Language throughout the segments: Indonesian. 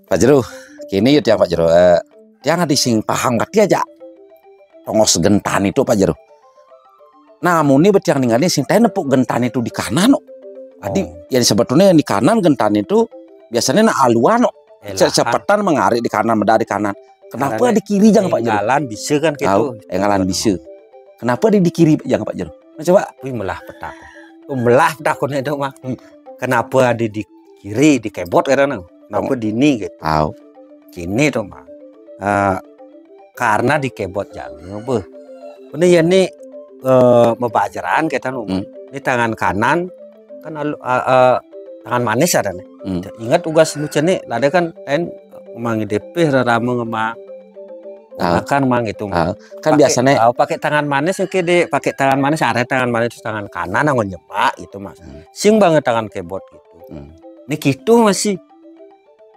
Pak Jero, kini yuk tiang Pak Jero. Tiang ada sing paham kati aja. Tongos gentan itu Pak Jero. Namun ini betiang ningali sing teh nepuk gentan itu di kanan. Jadi yang sebetulnya yang di kanan gentan itu biasanya aluan. Cepetan mengarik di kanan, meda di kanan. Kenapa di kiri jangan Pak Jero? Engalan bisa kan gitu. Engalan bisa. Kenapa di kiri jangan Pak Jero? Nah, coba. Wih melah petakon. Melah petakonnya itu mah. Kenapa ada di kiri di kebot karena kenapa di ini gitu. Gini tuh mah. Karena di kebot jangan. Ini ya nih membajaraan kita ini tangan kanan kan tangan manis ada nih. Ingat tugas lucu nih, ada kan mang DP rame ngemang. Kan mang itu kan biasanya pakai tangan manis oke deh, pakai tangan manis ada tangan manis tangan kanan angon nyemak itu Mas. Sing banget tangan keyboard gitu. Ini gitu masih.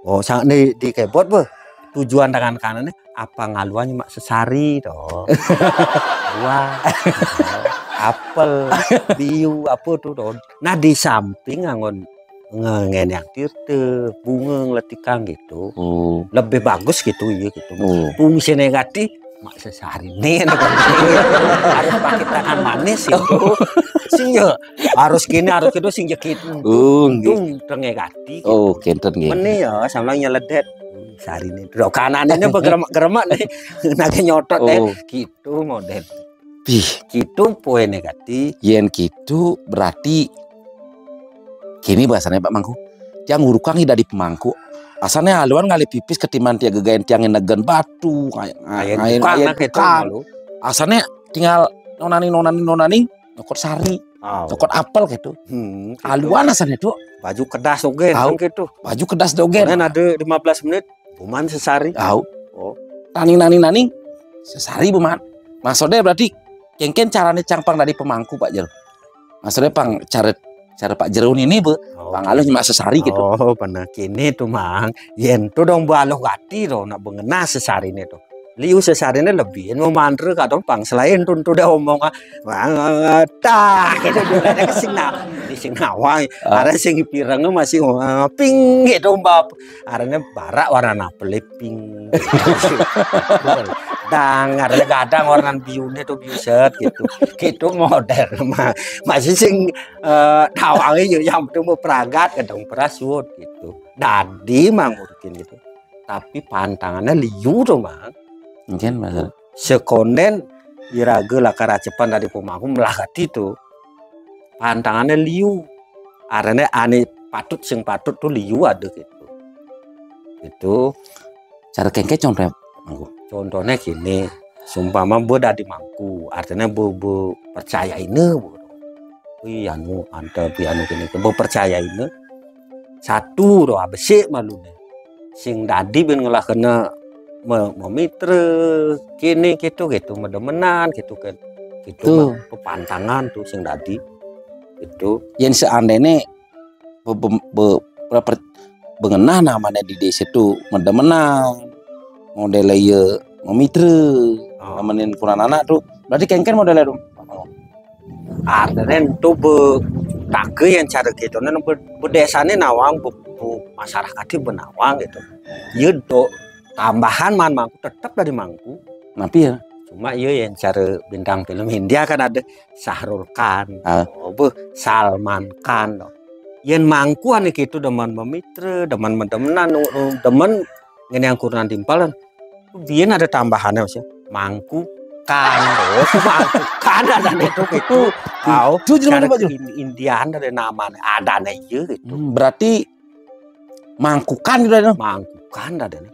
Oh, sang di keyboard tujuan tangan kanannya apa ngaluannya mak sesari toh. Buah. Apel, biu apa tuh don. Nah di samping angon ngenyang tirte bunga ngeletikang gitu. Lebih bagus gitu ya gitu. Fungsi negatif mak sesari nih harus pakai tangan manis itu. Sing ya harus gini harus gitu sing gitu. Untung negatif. Oh, kenten gitu. Meni ya sama nyeledet. Sari nih. Tuh kanannya bergerak-gerak nih. Naga nyotot gitu model. Gitu poin negatif. Yen gitu berarti kini bahasanya Pak Mangku. Tiang ngurukang dari pemangku. Asalnya haluan ngali pipis ketimbang dia gegain tiang negen batu ngain asalnya tinggal nonani nyokot sari nyokot apel gitu. Haluan asalnya tuh baju kedas dogen gitu. Baju kedas dogen. Kan ada 15 menit buman sesari. Naning sesari buman. Maksudnya berarti kengken caranya cangpang dari pemangku Pak Jero. Maksudnya pang cara Pak Jero ini pangaluh cuma sesari gitu. Oh, pernah kini tuh mang. Yen tuh dong baloh gati tuh nak bengena sesari ini tuh. Liu sesari ini lebih mau mantre kadang pang selain tuh udah omong gitu juga ada sing nawang. Ada sing pirangnya masih pink gitu mbak. Aranya barak warna pink. Kadang warna biunya tuh biuset gitu. Gitu modern masih sing tawangnya yang tuh mau peragat kadang perasut gitu. Dadi mangurkin gitu. Tapi pantangannya liu tuh mang. Mungkin masalah. Sekonden diraga lakar cepan dari pemangku melakati itu. Pantangannya liu. Aranya aneh patut tuh liu ada gitu. Itu cara kengke contohnya Mangku. Contohnya gini, sumpama ada di mangku, artinya percaya ini, anu anta piano gini, percaya ini, satu doa besi malu nih, sing dadi ben ngelah kena memitre, kini gitu medemenan gitu kan, gitu pantangan tuh sing dadi, itu. Yang seandainya bengenah namanya di desa itu medemenan. Modelnya ya memitre nemenin kurang anak tuh berarti kengken modelnya dong artinya itu tak yang cara gitu nih berdesanya nawang masyarakatnya benawang gitu ya do tambahan mangku tetap dari mangku tapi ya cuma iya yang cara bintang film India kan ada Shahrukh Khan Salman Khan yang mangku aneh gitu demen memitre demen medemenan demen ini yang kurang timpalan biar ada tambahannya sih mangku kan ada itu gitu cara Indian ada namanya ada nih gitu berarti mangkukan ada nih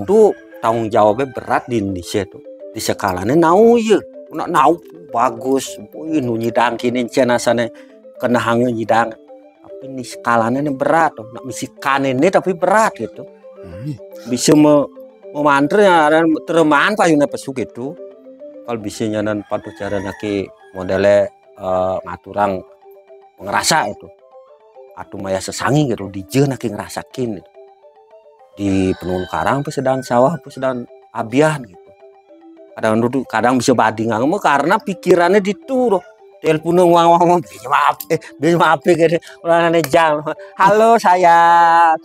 itu tanggung jawabnya berat di Indonesia tuh di skalanya nau ya nau bagus nu nyidang kini cenasane kena hangin nyidang tapi ini skalanya berat tuh nak misi kan ini tapi berat gitu bisa memantre ya tereman payungnya pesu gitu kalau bisa nyanan patu cara naki modelnya ngaturang ngerasa itu atau maya sesangi gitu di naki ngerasakin gitu. Di penuh karang apa sedang sawah apa sedang abian gitu kadang bisa bading ngangmu karena pikirannya dituru telepon uang maaf maaf gitu orang jang halo saya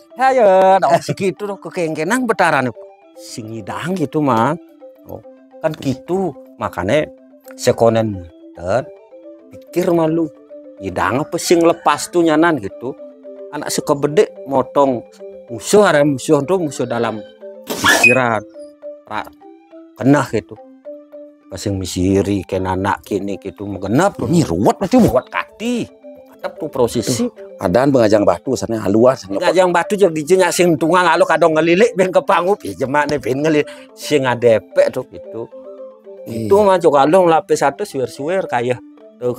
dong segitu dong kekengkenang betaran sing hidang gitu mah kan gitu makanya sekonen pikir malu hidang apa sing lepas tuh nyanan gitu anak suka bedek motong musuh ada musuh tuh musuh dalam pikiran kena gitu pasang misiri kena anak kini gitu mengenap tuh ini ruwet nanti buat kati tetap tuh prosesi adaan pengajang batu sana haluan pengajang batu jadi dijenyak sing tungang alo kadang ngelilik ben kepangup ya jemak nih ben ngelilik sing adepek tuh gitu itu mah kalau lapis satu suwer kayak tuh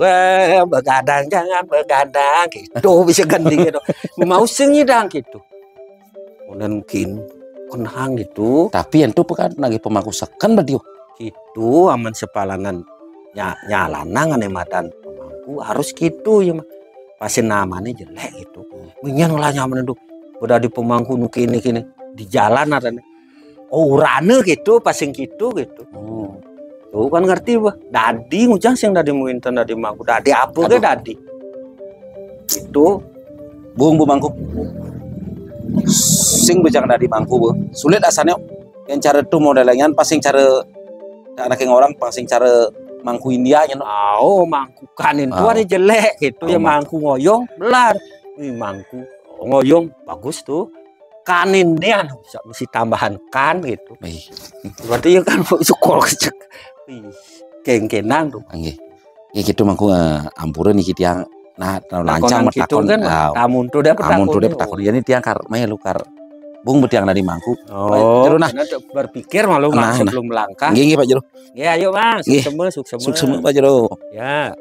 begadang jangan begadang gitu bisa ganti gitu mau sing nyidang gitu mungkin kenang gitu tapi yang tuh kan lagi pemangku sekan berdio itu aman sepalanan nyalanang ane madan pemangku harus gitu ya pasti namanya jelek gitu minyan lah nyaman itu udah di pemangku kini di jalan ada urane gitu pasing gitu tuh kan ngerti bah dadi ngujang sing dadi muinten dadi mangku dadi apa ke dadi itu bung mangku sing bejang dadi mangku bu sulit asalnya yang cara tuh modelnya pasing cara anak yang orang pasing cara mangku India nya mangku kanin tuh ada jelek gitu ya mangku ngoyong belar mangku ngoyong bagus tuh kanin dia mesti tambahan kan gitu berarti ya kan syukur kengkenang tuh nggih gitu mangku ampureun iki tiang nah lancang metakon kan amun tuh dia petakon ini tiang kar mah lukar bung betiang dari mangku jero nah berpikir malu sebelum melangkah nggih Pak Jero ya ayo Mas sukses sukses Pak Jero ya